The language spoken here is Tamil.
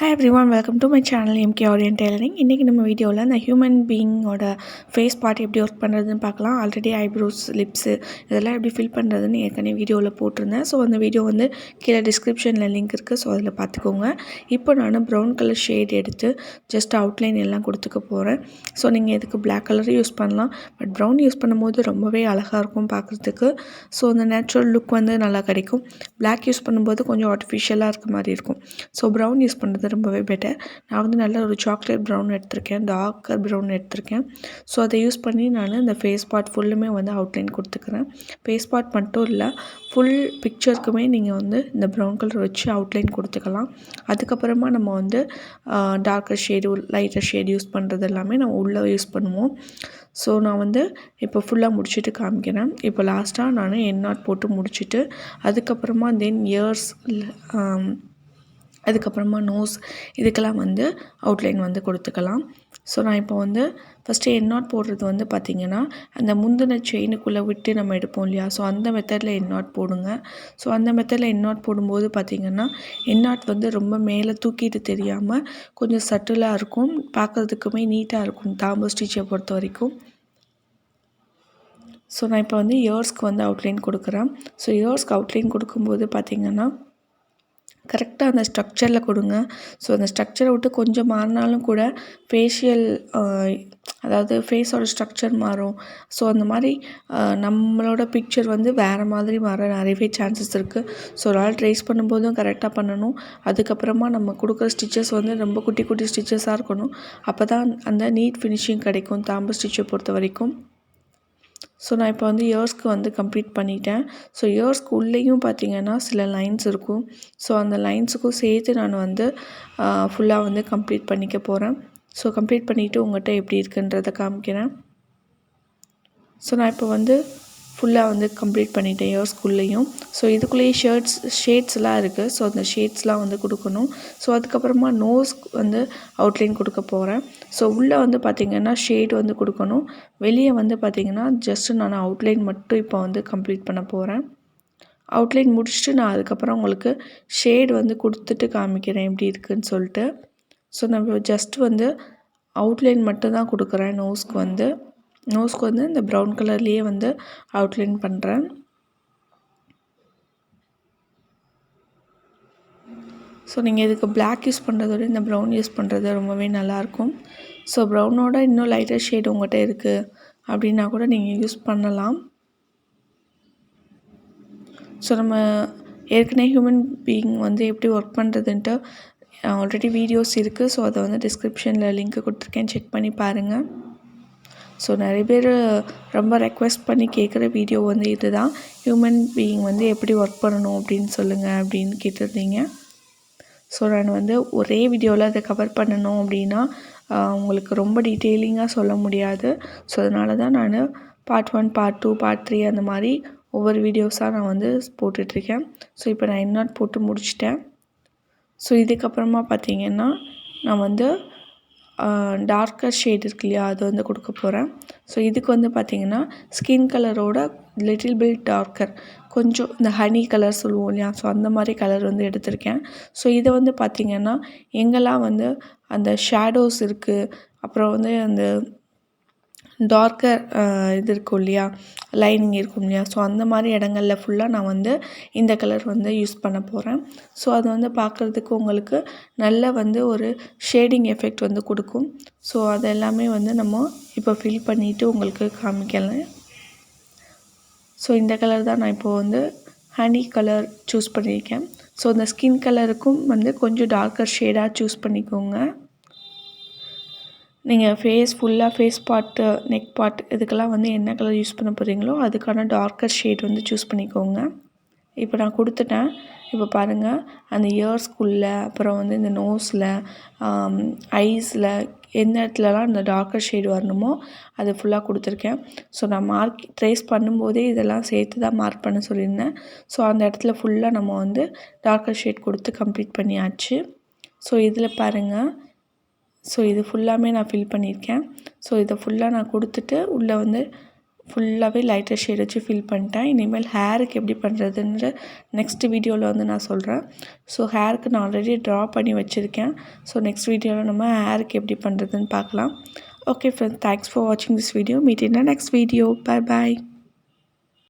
Hi everyone, welcome to my channel MK Aari and Tailoring. இன்றைக்கி நம்ம வீடியோவில் அந்த ஹியூமன் பீயிங்கோட ஃபேஸ் பார்ட் எப்படி ஒர்க் பண்ணுறதுன்னு பார்க்கலாம். ஆல்ரெடி ஐப்ரோஸ், லிப்ஸு இதெல்லாம் எப்படி ஃபில் பண்ணுறதுன்னு ஏற்கனவே வீடியோவில் போட்டிருந்தேன். ஸோ அந்த வீடியோ வந்து கீழே டிஸ்கிரிப்ஷனில் லிங்க் இருக்குது. ஸோ அதில் பார்த்துக்கோங்க. இப்போ நான் ப்ரௌன் கலர் ஷேட் எடுத்து ஜஸ்ட் அவுட்லைன் எல்லாம் கொடுத்துக்க போகிறேன். ஸோ நீங்கள் இதுக்கு பிளாக் கலரும் யூஸ் பண்ணலாம். பட் ப்ரௌன் யூஸ் பண்ணும்போது ரொம்பவே அழகாக இருக்கும் பார்க்குறதுக்கு. ஸோ அந்த நேச்சுரல் லுக் வந்து நல்லா கிடைக்கும். பிளாக் யூஸ் பண்ணும்போது கொஞ்சம் ஆர்டிஃபிஷியலாக இருக்க மாதிரி இருக்கும். ஸோ ப்ரௌன் யூஸ் பண்ணுறது ரொம்பவே பெட்டர். நான் வந்து நல்ல ஒரு சாக்லேட் ப்ரௌன் எடுத்திருக்கேன், டார்க்கர் ப்ரௌன் எடுத்திருக்கேன். ஸோ அதை யூஸ் பண்ணி நான் இந்த ஃபேஸ் பார்ட் ஃபுல்லுமே வந்து அவுட்லைன் கொடுத்துக்கிறேன். ஃபேஸ் பார்ட் மட்டும் இல்லை, ஃபுல் பிக்சருக்குமே நீங்கள் வந்து இந்த ப்ரௌன் கலர் வச்சு அவுட்லைன் கொடுத்துக்கலாம். அதுக்கப்புறமா நம்ம வந்து darker shade, lighter shade use பண்ணுறது எல்லாமே நம்ம உள்ளே யூஸ் பண்ணுவோம். ஸோ நான் வந்து இப்போ ஃபுல்லாக முடிச்சுட்டு காமிக்கிறேன். இப்போ லாஸ்ட்டாக நான் என் நாட் போட்டு முடிச்சுட்டு அதுக்கப்புறமா தென் இயர்ஸ், அதுக்கப்புறமா நோஸ், இதுக்கெல்லாம் வந்து அவுட்லைன் வந்து கொடுத்துக்கலாம். ஸோ நான் இப்போ வந்து ஃபஸ்ட்டு என் நாட் போடுறது வந்து பார்த்திங்கன்னா அந்த முந்தின செயினுக்குள்ளே விட்டு நம்ம எடுப்போம் இல்லையா, ஸோ அந்த மெத்தடில் என் நாட் போடுங்க. ஸோ அந்த மெத்தடில் என் நாட் போடும்போது பார்த்திங்கன்னா என் நாட் வந்து ரொம்ப மேலே தூக்கிட்டு தெரியாமல் கொஞ்சம் சட்டிலாக இருக்கும், பார்க்குறதுக்குமே நீட்டாக இருக்கும் தாம்போ ஸ்டிச்சை பொறுத்த வரைக்கும். ஸோ நான் இப்போ வந்து இயர்ஸ்க்கு வந்து அவுட்லைன் கொடுக்குறேன். ஸோ இயர்ஸ்க்கு அவுட்லைன் கொடுக்கும்போது பார்த்திங்கன்னா கரெக்டாக அந்த ஸ்ட்ரக்சரில் கொடுங்க. ஸோ அந்த ஸ்ட்ரக்சரை விட்டு கொஞ்சம் மாறினாலும் கூட ஃபேஷியல், அதாவது ஃபேஸோட ஸ்ட்ரக்சர் மாறும். ஸோ அந்த மாதிரி நம்மளோட பிக்சர் வந்து வேறு மாதிரி மாற நிறையவே சான்சஸ் இருக்குது. ஸோ அதனால் ட்ரேஸ் பண்ணும்போதும் கரெக்டாக பண்ணணும். அதுக்கப்புறமா நம்ம கொடுக்குற ஸ்டிச்சஸ் வந்து ரொம்ப குட்டி குட்டி ஸ்டிச்சஸாக இருக்கணும். அப்போ தான் அந்த நீட் ஃபினிஷிங் கிடைக்கும் தாம்பு ஸ்டிச்சை பொறுத்த வரைக்கும். ஸோ நான் இப்போ வந்து இயர்ஸ்க்கு வந்து கம்ப்ளீட் பண்ணிட்டேன். ஸோ இயர்ஸ்க்கு உள்ளேயும் பார்த்திங்கன்னா சில லைன்ஸ் இருக்கும். ஸோ அந்த லைன்ஸுக்கும் சேர்த்து நான் வந்து ஃபுல்லாக வந்து கம்ப்ளீட் பண்ணிக்க போகிறேன். ஸோ கம்ப்ளீட் பண்ணிவிட்டு உங்கள்கிட்ட எப்படி இருக்குன்றதை காமிக்கிறேன். ஸோ நான் இப்போ வந்து ஃபுல்லாக வந்து கம்ப்ளீட் பண்ணிட்டேன் இயர்ஸ்குள்ளேயும். ஸோ இதுக்குள்ளேயே ஷேட்ஸ்லாம் இருக்குது. ஸோ அந்த ஷேட்ஸ்லாம் வந்து கொடுக்கணும். ஸோ அதுக்கப்புறமா நோஸ்க்கு வந்து அவுட்லைன் கொடுக்க போகிறேன். ஸோ உள்ளே வந்து பார்த்திங்கன்னா ஷேட் வந்து கொடுக்கணும். வெளியே வந்து பார்த்திங்கன்னா ஜஸ்ட்டு நான் அவுட்லைன் மட்டும் இப்போ வந்து கம்ப்ளீட் பண்ண போகிறேன். அவுட்லைன் முடிச்சுட்டு நான் அதுக்கப்புறம் உங்களுக்கு ஷேட் வந்து கொடுத்துட்டு காமிக்கிறேன் எப்படி இருக்குதுன்னு சொல்லிட்டு. ஸோ நான் ஜஸ்ட் வந்து அவுட்லைன் மட்டும் தான் கொடுக்குறேன். நோஸ்க்கு வந்து இந்த ப்ரௌன் கலர்லேயே வந்து அவுட்லைன் பண்ணுறேன். ஸோ நீங்கள் இதுக்கு பிளாக் யூஸ் பண்ணுறதோட இந்த ப்ரௌன் யூஸ் பண்ணுறது ரொம்பவே நல்லாயிருக்கும். ஸோ ப்ரௌனோட இன்னும் லைட்டர் ஷேட் உங்கள்கிட்ட இருக்குது அப்படின்னா கூட நீங்கள் யூஸ் பண்ணலாம். ஸோ நம்ம ஏற்கனவே ஹியூமன் பீயிங் வந்து எப்படி ஒர்க் பண்ணுறதுன்ட்டு ஆல்ரெடி வீடியோஸ் இருக்குது. ஸோ அதை வந்து டிஸ்கிரிப்ஷனில் லிங்க் கொடுத்துருக்கேன், செக் பண்ணி பாருங்கள். ஸோ நிறைய பேர் ரொம்ப ரெக்வெஸ்ட் பண்ணி கேட்குற வீடியோ வந்து இது தான். ஹியூமன் பீயிங் வந்து எப்படி ஒர்க் பண்ணணும் அப்படின்னு சொல்லுங்கள் அப்படின்னு கேட்டிருந்தீங்க. ஸோ நான் வந்து ஒரே வீடியோவில் அதை கவர் பண்ணணும் அப்படின்னா உங்களுக்கு ரொம்ப டீட்டெயிலிங்காக சொல்ல முடியாது. ஸோ அதனால தான் நான் பார்ட் 1, பார்ட் 2, பார்ட் 3 அந்த மாதிரி ஒவ்வொரு வீடியோஸாக நான் வந்து போட்டுட்ருக்கேன். ஸோ இப்போ நான் என் நாட் போட்டு முடிச்சிட்டேன். ஸோ இதுக்கப்புறமா பார்த்திங்கன்னா நான் வந்து டார்க்கர் ஷேட் இருக்கு இல்லையா, அது வந்து கொடுக்க போகிறேன். ஸோ இதுக்கு வந்து பார்த்திங்கன்னா ஸ்கின் கலரோட லிட்டில் பிட் டார்க்கர், கொஞ்சம் இந்த ஹனி கலர் சொல்லுவோம் இல்லையா, ஸோ அந்த மாதிரி கலர் வந்து எடுத்திருக்கேன். ஸோ இதை வந்து பார்த்திங்கன்னா எங்கெல்லாம் வந்து அந்த ஷேடோஸ் இருக்குது, அப்புறம் வந்து அந்த டார்க்கர் இது இருக்கும் இல்லையா, லைனிங் இருக்கும் இல்லையா, ஸோ அந்த மாதிரி இடங்களில் ஃபுல்லாக நான் வந்து இந்த கலர் வந்து யூஸ் பண்ண போகிறேன். ஸோ அது வந்து பார்க்குறதுக்கு உங்களுக்கு நல்ல வந்து ஒரு ஷேடிங் எஃபெக்ட் வந்து கொடுக்கும். ஸோ அது எல்லாமே வந்து நம்ம இப்போ ஃபில் பண்ணிவிட்டு உங்களுக்கு காமிக்கலாம். ஸோ இந்த கலர் தான் நான் இப்போது வந்து ஹனி கலர் சூஸ் பண்ணியிருக்கேன். ஸோ இந்த ஸ்கின் கலருக்கும் வந்து கொஞ்சம் டார்க்கர் ஷேடாக சூஸ் பண்ணிக்கோங்க. நீங்கள் ஃபேஸ் பார்ட்டு, நெக் பார்ட் இதுக்கெல்லாம் வந்து என்ன கலர் யூஸ் பண்ண போகிறீங்களோ அதுக்கான டார்க்கர் ஷேட் வந்து சூஸ் பண்ணிக்கோங்க. இப்போ நான் கொடுத்துட்டேன். இப்போ பாருங்கள், அந்த இயர்ஸ்குள்ளே, அப்புறம் வந்து இந்த நோஸில், ஐஸில் எந்த இடத்துலலாம் இந்த டார்க்கர் ஷேடு வரணுமோ அது ஃபுல்லாக கொடுத்துருக்கேன். ஸோ நான் ட்ரேஸ் பண்ணும்போதே இதெல்லாம் சேர்த்து தான் மார்க் பண்ண சொல்லியிருந்தேன். ஸோ அந்த இடத்துல ஃபுல்லாக நம்ம வந்து டார்க்கர் ஷேட் கொடுத்து கம்ப்ளீட் பண்ணியாச்சு. ஸோ இதில் பாருங்கள், ஸோ இது ஃபுல்லாமே நான் ஃபில் பண்ணியிருக்கேன். ஸோ இதை ஃபுல்லாக நான் கொடுத்துட்டு உள்ளே வந்து ஃபுல்லாகவே லைட்டர் ஷேட் வச்சு ஃபில் பண்ணிட்டேன். இனிமேல் ஹேருக்கு எப்படி பண்ணுறதுன்ற நெக்ஸ்ட் வீடியோவில் வந்து நான் சொல்கிறேன். ஸோ ஹேருக்கு நான் ஆல்ரெடி ட்ரா பண்ணி வச்சுருக்கேன். ஸோ நெக்ஸ்ட் வீடியோவில் நம்ம ஹேருக்கு எப்படி பண்ணுறதுன்னு பார்க்கலாம். ஓகே ஃப்ரெண்ட்ஸ், தேங்க்ஸ் ஃபார் வாட்சிங் this video. Meet in the next video. Bye bye.